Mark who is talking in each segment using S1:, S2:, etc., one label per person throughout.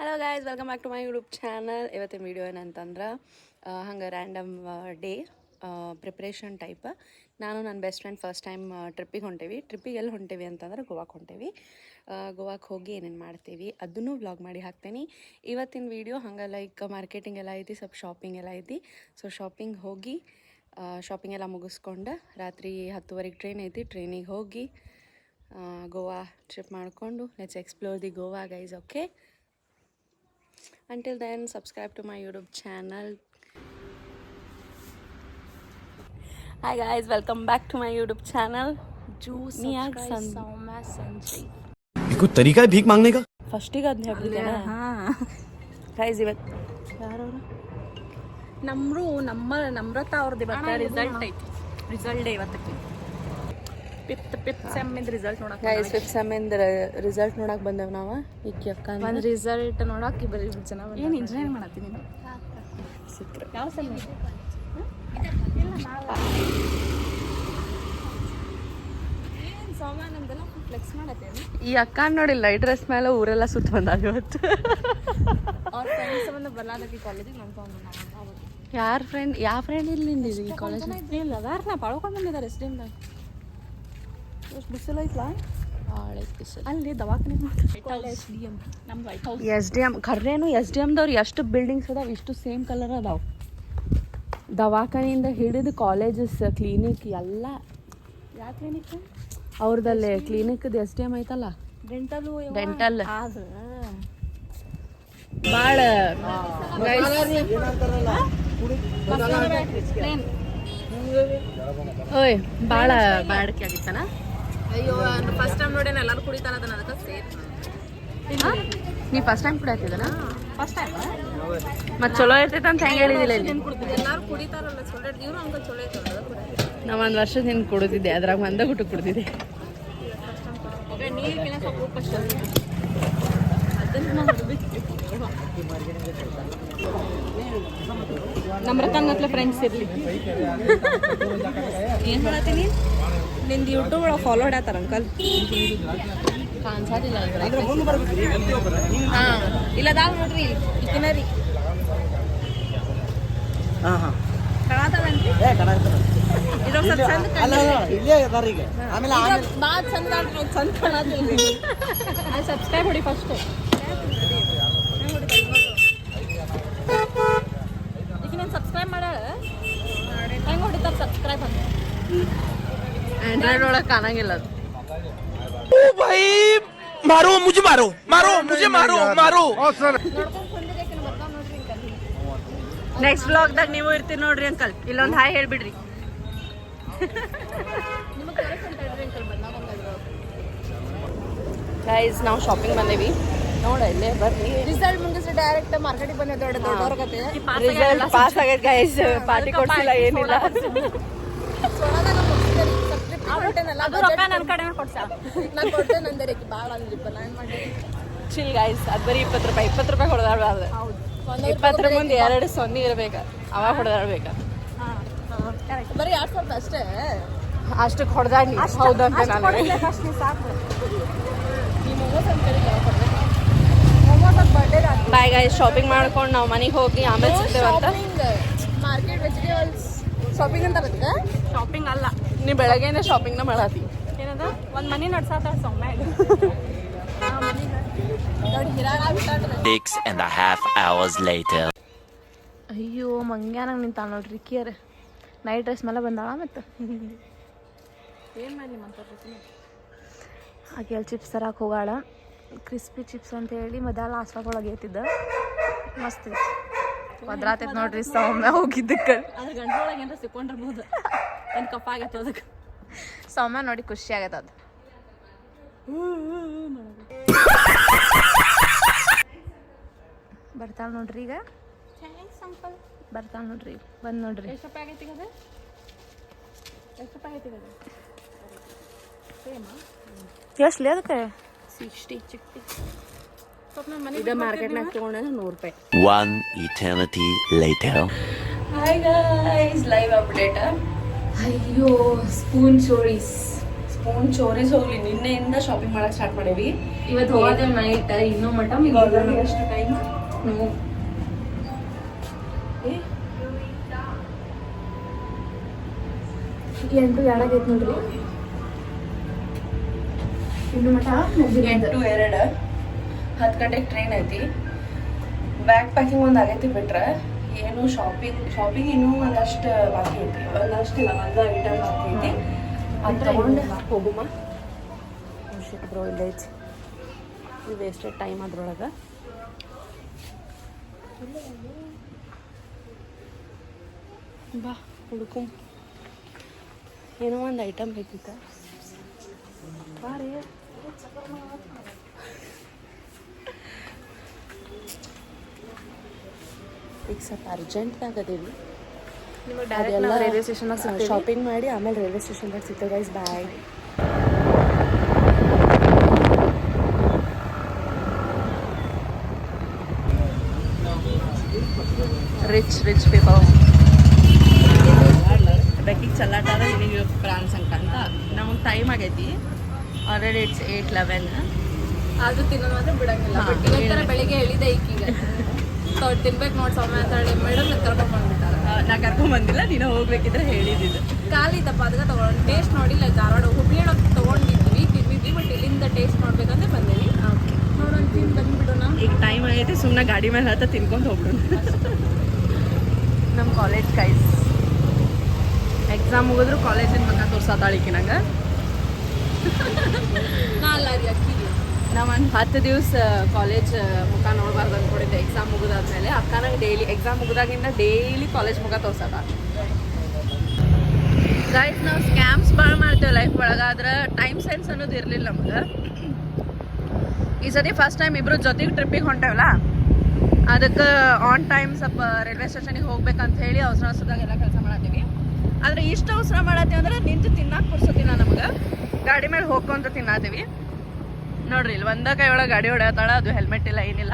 S1: Hello guys, welcome back to my YouTube channel. ಇವತ್ತಿನ video ಏನಂತಂದ್ರೆ ಹಂಗೆ ರ್ಯಾಂಡಮ್ ಡೇ ಪ್ರಿಪ್ರೇಷನ್ ಟೈಪ್. ನಾನು ನನ್ನ ಬೆಸ್ಟ್ ಫ್ರೆಂಡ್ ಫಸ್ಟ್ ಟೈಮ್ ಟ್ರಿಪ್ಪಿಗೆ ಹೊಂಟೇವಿ. ಟ್ರಿಪ್ಪಿಗೆ ಎಲ್ಲಿ ಹೊಂಟೇವಿ ಅಂತಂದ್ರೆ ಗೋವಾಕ್ಕೆ ಹೊಂಟೇವಿ. ಗೋವಾಕ್ಕೆ ಹೋಗಿ ಏನೇನು ಮಾಡ್ತೀವಿ ಅದನ್ನು ವ್ಲಾಗ್ ಮಾಡಿ ಹಾಕ್ತೇನೆ. ಇವತ್ತಿನ ವೀಡಿಯೋ ಹಂಗೆ ಲೈಕ್ ಮಾರ್ಕೆಟಿಂಗ್ ಎಲ್ಲ ಐತಿ, ಸ್ವಲ್ಪ ಶಾಪಿಂಗ್ ಎಲ್ಲ ಐತಿ. ಸೊ ಶಾಪಿಂಗ್ ಹೋಗಿ ಶಾಪಿಂಗ್ ಎಲ್ಲ ಮುಗಿಸ್ಕೊಂಡು ರಾತ್ರಿ 10:30 ಟ್ರೈನ್ ಐತಿ. ಟ್ರೈನಿಗೆ ಹೋಗಿ ಗೋವಾ ಟ್ರಿಪ್ ಮಾಡಿಕೊಂಡು let's explore the Goa guys. Okay, until then subscribe to my YouTube channel. Hi guys, welcome back to my YouTube channel.
S2: Juice subscribe Sauma Sanjay.
S3: ये कोई तरीका है भीख मांगने का?
S1: ಫಸ್ಟ್ ಗೆ ಅದನ್ನ ಹೇಳ್ಬಿಡ್ತೇನೆ. ಗೈಸ್ ಇವತ್ತು ಯಾರು
S2: ನಮ್ರತಾ ಅವ್ರದ್ದು ಇವತ್ತು ರಿಸಲ್ಟ್ ಐತಿ. ರಿಸಲ್ಟ್ ಡೇ ಇವತ್ತಕ್ಕೆ ಫಿಫ್ತ್ ಸೆಮ್ಮಿಂದ ರಿಸಲ್ಟ್ ನೋಡಕ್ಕೆ.
S1: ಗೈಸ್ ಫಿಫ್ತ್ ಸೆಮ್ಮಿಂದ ರಿಸಲ್ಟ್ ನೋಡಕ್ಕೆ ಬಂದೇವು ನಾವು. ಈಕಿ ಅಕ್ಕ
S2: ಒಂದು ರಿಸಲ್ಟ್ ನೋಡಕ್ಕೆ ಬರೀ ಜನ ಏನು ಇಂಜಿನಿಯರಿಂಗ್ ಮಾಡತ್ತೀನಿ ನೀನು
S1: ಸಿಕ್ರು.
S2: ಯಾವ ಸೆಮ್? ಏನು ಸೌಮ್ಯ ನಮ್ದೆಲ್ಲ ಫ್ಲೆಕ್ಸ್ ಮಾಡತ್ತೇನೆ.
S1: ಈ ಅಕ್ಕ ನೋಡಿ ಲೈಟ್ ಡ್ರೆಸ್ ಮೇಲೆ ಊರೆಲ್ಲ ಸುತ್ತ ಬಂದಾಗ ಇವತ್ತು.
S2: ಅವ್ರ ಫ್ರೆಂಡ್ಸ್ ಬಂದು ಬರಲಾದಕ್ಕೆ ಕಾಲೇಜಿಗೆ ನೋಡ್ಕೊಂಡು
S1: ಯಾವ ಫ್ರೆಂಡ್ ಇಲ್ಲಿ ಈ ಕಾಲೇಜ್
S2: ಇಲ್ಲ ಅದಾರ ನಾ ಪಳ್ಕೊಂಡು ಬಂದಿದ್ದಾರೆ ಎಸ್ ಡಿ ಎಮ್ದಾಗ. ಎಷ್ಟು ಬಿಸಿಲು ಐತ್ಲಾ?
S1: ಭಾಳ ಬಿಸಿಲು.
S2: ಅಲ್ಲಿ ದವಾಖಾನೆ ಎಸ್ ಡಿ ಎಮ್ ನಮ್ದು white house.
S1: S D M ಖರ್ರೇನು ಎಸ್ ಡಿ ಎಮ್ದವ್ರು ಎಷ್ಟು ಬಿಲ್ಡಿಂಗ್ಸ್ ಅದಾವೆ, ಇಷ್ಟು ಸೇಮ್ ಕಲರ್ ಅದಾವೆ. ದವಾಖಾನೆಯಿಂದ ಹಿಡಿದು ಕಾಲೇಜಸ್ ಕ್ಲಿನಿಕ್ ಎಲ್ಲ.
S2: ಯಾವ ಕ್ಲಿನಿಕ್?
S1: ಅವ್ರದಲ್ಲೇ ಕ್ಲಿನಿಕ್ದು ಎಸ್ ಡಿ ಎಮ್ ಐತಲ್ಲ, ಡೆಂಟಲ್ ಭಾಳ ಓಯ್ ಭಾಳ ಬಾಡಿಕೆ ಆಗಿತ್ತಾನ.
S2: ಅಯ್ಯೋ ಫಸ್ಟ್ ಟೈಮ್ ನೋಡಿ ಎಲ್ಲರೂ ಕುಡಿತಾರ ಅದನ್ನ ಅದಕ್ಕೆ ಸೇಫ್.
S1: ನೀ ಫಸ್ಟ್ ಟೈಮ್ ಕುಡಿಯತ್ತಿದ್ದಾನ?
S2: ಫಸ್ಟ್ ಟೈಮ್
S1: ಮತ್ತೆ ಚಲೋ ಇರ್ತೈತೆ ಅಂತ ಹೆಂಗೆ ಹೇಳಿದಿಲ್ಲ ಇಲ್ಲಿ?
S2: ಎಲ್ಲರೂ ಕುಡಿತಾರಲ್ಲ ಚಲೋ ಇವ್ರು ಅಂಕಲ್ ಚಲೋ ಐತಲ್ಲ.
S1: ನಾ ಒಂದು ವರ್ಷದ ಹಿಂದೆ ಕುಡಿದಿದ್ದೆ, ಅದ್ರಾಗ ಮಂದ ಗುಟ್ಟು ಕುಡಿದಿದ್ದೆ.
S2: ನೀರಿನ ಸ್ವಲ್ಪ ಉಪ್ಪು ಅಷ್ಟೇ ಅದನ್ನು ನಮ್ರತಂಗತ್ಲೆ ಫ್ರೆಂಡ್ಸ್ ಇರಲಿ. ಏನು ಹೇಳ್ತೀನಿ, ನಿಂದು ಯೂಟ್ಯೂಬ್ ಒಳಗೆ ಫಾಲೋ ಮಾಡತ್ತಾರ ಅಂಕಲ್.
S1: ಕಾಣಿಸೋದಿಲ್ಲ
S2: ಹಾಂ ಇಲ್ಲದಾಗ ನೋಡ್ರಿ ಈಕಿನ ರೀ ಕಳಾತದನ್ರಿ ಇದ್ರೊಳಗೆ ಸ್ವಲ್ಪ ಚಂದ ಭಾಳ ಚಂದ ಚಂದ ಕಾಣತ್ತಿಲ್ರಿ. ಅದು ಸಬ್ಸ್ಕ್ರೈಬ್ ಹೊಡಿ ಫಸ್ಟು. ಈಗ ನಾನು ಸಬ್ಸ್ಕ್ರೈಬ್ ಮಾಡ್ಯಾಳ ಹೆಂಗೆ ಹೊಡಿತಾರೆ ಸಬ್ಸ್ಕ್ರೈಬ್ ಅಂತ?
S1: ಆಂಡ್ರಾಯ್ಡ್ ಒಳಗೆ ಕಾಣಂಗಿಲ್ಲ ಅದು.
S3: भाई मारो मुझे मारो मारो मुझे मारो मारो
S2: ನೋಡ್ಕೊಂಡು ಬಂದಿರಿ ಯಾಕೆ ಬರ್ತಾವ ನೋಡ್ರಿ ಅಂಕಲ್.
S1: ನೆಕ್ಸ್ಟ್ ವ್ಲಾಗ್ದಾಗ ನೀವು ಇರ್ತೀರಿ ನೋಡ್ರಿ ಅಂಕಲ್. ಇಲ್ಲೊಂದು ಹಾಯ್ ಹೇಳ್ಬಿಡ್ರಿ.
S2: ನಿಮಗೆ ತೋರಿಸ್ಕೊಂತ ಹೇಳ್ರಿ ಅಂಕಲ್ ಬಂದಾಗ ಬಂದಾಗ.
S1: ಗೈಸ್ ನಾವು ಶಾಪಿಂಗ್ ಬಂದೇವಿ ನೋಡ, ಇಲ್ಲೇ ಬರ್ರಿ.
S2: ರಿಸಲ್ಟ್ ಮುಂದೆ ಡೈರೆಕ್ಟ್ ಮಾರ್ಕೆಟಿಗೆ ಬಂದ ದೊಡ್ಡವ್ರ ಕತೆ.
S1: ರಿಸಲ್ಟ್ ಪಾಸ್ ಆಗೈತೆ ಗೈಸ್, ಪಾರ್ಟಿ ಕೊಡ್ಸಿಲ್ಲ ಏನಿಲ್ಲ. ಚಿಲ್ ಗೈಸ್, ಅದು ಬರೀ 20 ರೂಪಾಯಿ ಹೊಡೆದಾಡ್ಬಾರ್ದು. 20 ಮುಂದೆ 2 ಸೊನ್ನೆ ಇರ್ಬೇಕ, ಅವಾಗ ಹೊಡೆದಾಡ್ಬೇಕ.
S2: ಬರೀ 2,000 ಅಷ್ಟೇ.
S1: ಅಷ್ಟಕ್ಕೆ ಹೊಡೆದಾಡಿ ಹೌದಂತ ನಾನು. ಬಾಯ್ ಗೈಸ್, ಶಾಪಿಂಗ್ ಮಾಡ್ಕೊಂಡು ನಾವು ಮನೆಗೆ ಹೋಗಿ ಆಮೇಲೆ ಸಿಗ್ತೇವಂತ.
S2: ಮಾರ್ಕೆಟ್ ವೆಜಿಟೇಬಲ್ಸ್ ಶಾಪಿಂಗ್ ಅಂತ ಬರ್ತದೆ.
S1: ಶಾಪಿಂಗ್ ಅಲ್ಲ, ನೀವು ಬೆಳಗ್ಗೆನೇ ಶಾಪಿಂಗ್ನ ಮಾಡತ್ತಿ.
S2: ಏನದ ಒಂದು ಮನೆ ನಡ್ಸಾತ ಸೊಮ್ಮೆ
S3: 6.5 hours later.
S2: ಅಯ್ಯೋ ಮಂಗ್ಯಾನಾಗ ನಿಂತಾಳ ನೋಡ್ರಿ ಕಿಯರ್. ನೈಟ್ ಡ್ರೆಸ್ ಮೇಲೆ ಬಂದಾಳ. ಮತ್ತು ಏನು ಮಾಡಿ ಆಕೆ ಅಲ್ಲಿ ಚಿಪ್ಸ್ ತರಕ್ಕೆ ಹೋಗಾಳ. ಕ್ರಿಸ್ಪಿ ಚಿಪ್ಸ್ ಅಂತ ಹೇಳಿ ಮೊದಲ ಲಾಸ್ಟಾಗ ಒಳಗೆ ಐತಿದ್ದ ಮಸ್ತ್ ಐತಿ. ಒದ್ರಾತೈತೆ ನೋಡ್ರಿ ಸೌಮ್ಯ ಹೋಗಿದ್ದಕ್ಕೆ. ಅದ್ರ ಗಂಟೊಳಗೆ ಏನಾರ ಸಿಕ್ಕೊಂಡಿರ್ಬೋದು. ಏನು ಕಪ್ಪಾಗೈತೆ ಅದಕ್ಕೆ. ಸೌಮ್ಯ ನೋಡಿ ಖುಷಿ ಆಗೈತೆ ಅದು. ಬರ್ತಾಳ ನೋಡ್ರಿ ಈಗ. ಬರ್ತಾಳ ನೋಡ್ರಿ, ಬಂದು ನೋಡ್ರಿ. ಎಷ್ಟು ರೂಪಾಯಿ ಆಗೈತಿ ಅದು? ಎಷ್ಟು ರೂಪಾಯಿ ಆಗೈತಿ ಅದು? ಎಷ್ಟು ಅದಕ್ಕೆ
S1: 60 ಚಿಟ್ಟಿ. ಇದು ಮಾರ್ಕೆಟ್ನಾಗ ತೊಗೊಂಡ್ರೆ 100 ರೂಪಾಯಿ.
S3: One eternity later.
S1: Hi guys, live update.
S2: ಅಯ್ಯೋ ಸ್ಪೂನ್ ಚೋರೀಸ್
S1: ಫೋನ್ ಚೋರೀಸ್ ಹೋಗ್ಲಿ, ನಿನ್ನೆಯಿಂದ ಶಾಪಿಂಗ್ ಮಾಡಕ್ಕೆ ಸ್ಟಾರ್ಟ್ ಮಾಡೇವಿ.
S2: ಇವತ್ತು ಹೋಗೋದೇವ್ ನೈಟ್, ಇನ್ನೂ ಮಟ
S1: ಎಷ್ಟು ಟೈಮ್?
S2: 8 ಎರಡಾಗೈತೆ ನೋಡ್ರಿ. ಇನ್ನು ಮಟ
S1: 8:02 10 ಗಂಟೆಗೆ ಟ್ರೈನ್ ಐತಿ. ಬ್ಯಾಗ್ ಪ್ಯಾಕಿಂಗ್ ಒಂದು ಆಗೈತಿ ಬಿಟ್ರೆ ಏನು ಶಾಪಿಂಗ್ ಇನ್ನೂ ಒಂದಷ್ಟು ಬಾಕಿ ಐತಿ. ಒಂದಷ್ಟಿಲ್ಲ, ಒಂದು ಐಟಮ್ ಬಾಕಿ ಐತಿ. ಅದು ತಗೊಂಡು ಹೋಗುಮ. ಬ್ರೋ ಇಲ್ಲ ಐತಿ, ಇದು ವೇಸ್ಟೆಡ್ ಟೈಮ್ ಅದ್ರೊಳಗೆ. ಬಾ ಹುಡುಕು, ಏನೋ ಒಂದು ಐಟಮ್ ಬೇಕಿತ್ತ. ಬಾ ರೀ, ಈಗ ಸ್ವಲ್ಪ ಅರ್ಜೆಂಟ್ನಾಗ ಅದೇವಿ.
S2: ರೈಲ್ವೆ ಸ್ಟೇಷನ್
S1: ಶಾಪಿಂಗ್ ಮಾಡಿ ಆಮೇಲೆ ರೈಲ್ವೆ ಸ್ಟೇಷನ್ದಾಗ ಸಿಗ್ತೇವೆ ಗೈಸ್. ಬಾಯ್. ರಿಚ್ ಪೀಪಲ್ ಬೆಕ್ಕಿಗೆ ಚಲ್ಲಾಟ ಅದ. ನಿನಗೆ ಪ್ರಾನ್ಸ್ ಅಂತ ನಮಗೆ ಟೈಮ್ ಆಗೈತಿ ಆಲ್ರೆಡಿ. ಇಟ್ಸ್ 8:11.
S2: ಆದ್ರೂ ತಿನ್ನೋದು ಮಾತ್ರ ಬಿಡಂಗಿಲ್ಲ. ಇವತ್ತರ ಬೆಳಿಗ್ಗೆ ಹೇಳಿದೆ ಈಗೀಗ ತಿನ್ಬೇಕು ನೋಡಿ ಸೌಮ್ಯ ಅಂತ ಹೇಳಿ ಮೇಡಮ್ ಕರ್ಕೊಂಡ್ ಬಂದ್ಬಿಟ್ಟಾರ.
S1: ನಾ ಕರ್ಕೊಂಡ್ ಬಂದಿಲ್ಲ, ನೀನು ಹೋಗ್ಬೇಕಿದ್ರೆ ಹೇಳಿದ್ದು.
S2: ಖಾಲಿದಪ್ಪ, ಅದಕ್ಕೆ ತಗೊಂಡು ಟೇಸ್ಟ್ ನೋಡಿಲ್ಲ. ಧಾರವಾಡ ಹುಬ್ಳಿ ತೊಗೊಂಡಿದ್ವಿ, ತಿಂದಿದ್ವಿ. ಬಟ್ ಇಲ್ಲಿಂದ ಟೇಸ್ಟ್ ಮಾಡ್ಬೇಕಂತ ಬಂದೇವಿ.
S1: ಓಕೆ,
S2: ನೋಡೋಣ, ತಿಂದು ಬಂದ್ಬಿಡೋಣ.
S1: ಈಗ ಟೈಮ್ ಆಗೈತಿ, ಸುಮ್ಮನೆ ಗಾಡಿ ಮೇಲೆ ಹತ್ತ ತಿನ್ಕೊಂಡು ಹೋಗ್ಬಿಡೋಣ. ನಮ್ಮ ಕಾಲೇಜ್ ಗೈಸ್ ಎಕ್ಸಾಮ್ ಮುಗಿದ್ರು ಕಾಲೇಜಿನ ಮಕ್ಕ ತೋರ್ಸಾತಾಳಿಕೆ ನಂಗೆ.
S2: ನಾ ಅಲ್ಲ ರೀ ಅಕ್ಕಿಗೆ
S1: ನಾ ಒಂದು 10 ದಿವಸ ಕಾಲೇಜ್ ಮುಖ ನೋಡ್ಬಾರ್ದು ಅಂದ್ಕೊಂಡಿದ್ದೆ. ಎಕ್ಸಾಮ್ ಮುಗಿದಾದ್ಮೇಲೆ ಅಕ್ಕ ನಂಗೆ ಡೈಲಿ ಎಕ್ಸಾಮ್ ಮುಗಿದಾಗಿಂದ ಡೈಲಿ ಕಾಲೇಜ್ ಮುಖ ತೋರ್ಸದ. ಗೈಸ್, ನಾವು ಸ್ಕ್ಯಾಮ್ಸ್ ಭಾಳ ಮಾಡ್ತೇವೆ ಲೈಫ್ ಒಳಗೆ. ಆದ್ರೆ ಟೈಮ್ ಸೆನ್ಸ್ ಅನ್ನೋದು ಇರಲಿಲ್ಲ ನಮ್ಗೆ. ಈ ಸತಿ ಫಸ್ಟ್ ಟೈಮ್ ಇಬ್ಬರು ಜೊತೆಗೆ ಟ್ರಿಪ್ಪಿಗೆ ಹೊಂಟೇವಲ್ಲ, ಅದಕ್ಕೆ ಆನ್ ಟೈಮ್ ಸ್ವಲ್ಪ ರೈಲ್ವೆ ಸ್ಟೇಷನಿಗೆ ಹೋಗ್ಬೇಕಂತ ಹೇಳಿ ಅವಸರದಾಗ ಎಲ್ಲ ಕೆಲಸ ಮಾಡತ್ತೀವಿ. ಆದರೆ ಇಷ್ಟು ಅವಸರ ಮಾಡತ್ತೀವಿ ಅಂದ್ರೆ ನಿಂತು ತಿನ್ನಕ್ಕೆ ಪುರ್ಸೋತಿಲ್ಲ ನಮ್ಗೆ. ಗಾಡಿ ಮೇಲೆ ಹೋಗ್ಕೊಂತ ತಿನ್ನತ್ತೀವಿ ನೋಡ್ರಿ. ಇಲ್ಲಿ ಒಂದ ಕೈ ಒಳಗೆ ಗಾಡಿ ಹೊಡೆಯತ್ತಾಳ, ಅದು ಹೆಲ್ಮೆಟ್ ಇಲ್ಲ, ಏನಿಲ್ಲ.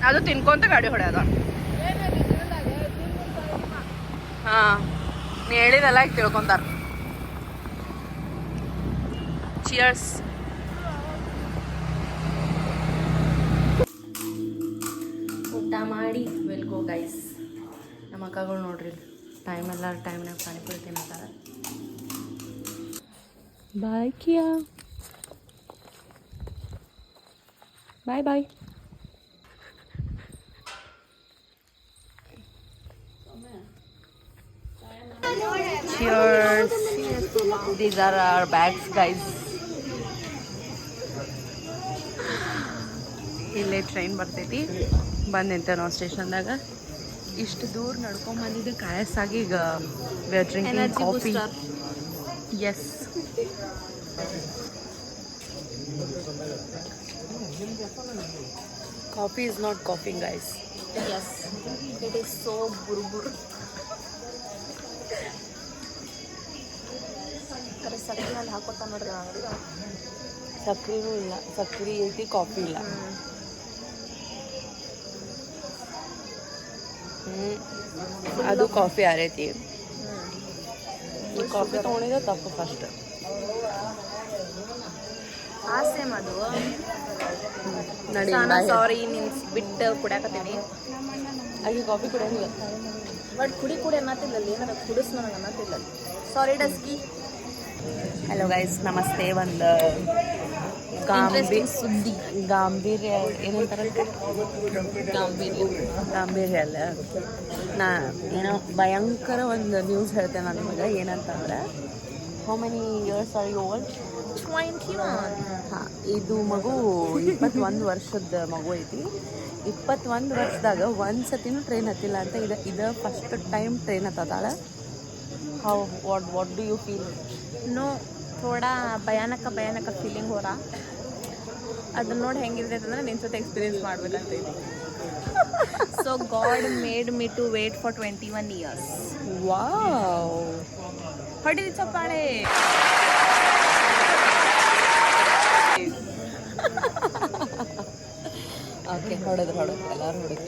S1: ಅದು ತಿನ್ಕೊಂತ ಗಾಡಿ ಹೊಡೆಯೋದ. ಹಾಂ, ನೀ ಹೇಳಿದೆಲ್ಲ ಈಗ ತಿಳ್ಕೊಂತಾರ. ಚಿಯರ್ಸ್. ಊಟ ಮಾಡಿ ವಿಲ್ ಗೋ ಗೈಸ್. ನಮ್ಮ ಅಕ್ಕಗಳು ನೋಡ್ರಿ ಟೈಮ್ನಾಗ ಪಾನಿಪುರಿ ತಿನ್ನತ್ತಾರ. ಬಾಯ್ ಕಿಯಾ, ಬಾಯ್. Cheers. These are our bags, guys. ಇಲ್ಲೇ ಟ್ರೈನ್ ಬರ್ತೈತಿ, ಬಂದು ನಿಂತೇವೆ ನಾವು ಸ್ಟೇಷನ್ದಾಗ. ಇಷ್ಟು ದೂರ ನಡ್ಕೊಂಡ್ ಬಂದಿದ್ದು ಕಾಯಸ್ಸಾಗಿ ಈಗ we are drinking coffee. Yes, coffee is not coffee guys.
S2: Yes, it is so ಬುರ್ಬುರ್. ಸಕ್ಕರೆನಲ್ಲಿ ಹಾಕೋತ ನೋಡ್ರಿ.
S1: ಸಕ್ರೆನೂ ಇಲ್ಲ, ಸಕ್ರೆ ಐತಿ, ಕಾಫಿ ಇಲ್ಲ. ಅದು ಕಾಫಿ ಆರೈತಿ. ಈ ಕಾಫಿ ತೊಗೊಂಡಿದ್ದೆ ತಪ್ಪು ಫಸ್ಟ್.
S2: ಸೇಮ್ ಅದು.
S1: ನಡಿ,
S2: ಸಾರಿ, ನೀನು ಬಿಟ್ಟು ಕುಡಿಯಾಕತ್ತೀನಿ.
S1: ಅಲ್ಲಿ ಕಾಫಿ ಕುಡಿಯಂಗಿಲ್ಲ.
S2: ಬಟ್ ಕುಡಿ ಅನ್ನತ್ತಿಲ್ಲ, ಏನಾರ ಕುಡಿಸ್ ನನಗೆ ಅನ್ನತ್ತಿಲ್ಲ. ಸಾರಿ ಡಸ್ಕಿ.
S1: ಹಲೋ ಗೈಸ್, ನಮಸ್ತೆ. ಒಂದು
S2: ಸುದ್ದಿ,
S1: ಗಾಂಭೀರ್ಯ ಏನಂತಾರಂತೆ, ಗಾಂಭೀರ್ಯ ಅಲ್ಲ, ನಾ ಏನೋ ಭಯಂಕರ ಒಂದು ನ್ಯೂಸ್ ಹೇಳ್ತೇನೆ ನಾನು ನಿಮಗೆ. ಏನಂತಂದ್ರೆ, how many years are you old?
S2: 21.
S1: ಹಾಂ, ಇದು ಮಗು 21 ವರ್ಷದ ಮಗು ಐತಿ. 21 ವರ್ಷದಾಗ ಒಂದು ಸತಿನೂ ಟ್ರೈನ್ ಹತ್ತಿಲ್ಲ ಅಂತ. ಇದು ಫಸ್ಟ್ ಟೈಮ್ ಟ್ರೈನ್ ಹತ್ತಾಳ. How what do you feel?
S2: No, ಥೋಡಾ ಭಯಾನಕ ಫೀಲಿಂಗ್ ಹೋರ. ಅದನ್ನ ನೋಡಿ ಹೆಂಗಿರ್ತೈತೆ ಅಂದ್ರೆ ನಿನ್ನ ಜೊತೆ ಎಕ್ಸ್ಪೀರಿಯನ್ಸ್ ಮಾಡ್ಬೇಕಂತೈತಿ. So God made me to wait for 21 years.
S1: Wow,
S2: ಹೊಡಿದಿ ಚಪ್ಪಾಳೆ.
S1: ಓಕೆ, ಹೊಡೆದ್ರು ಎಲ್ಲರೂ ಹೊಡೆದ್ರು.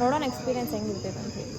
S2: ನೋಡೋಣ ಎಕ್ಸ್ಪೀರಿಯನ್ಸ್ ಹೆಂಗಿರ್ತೈತೆ ಅಂತ ಹೇಳಿ.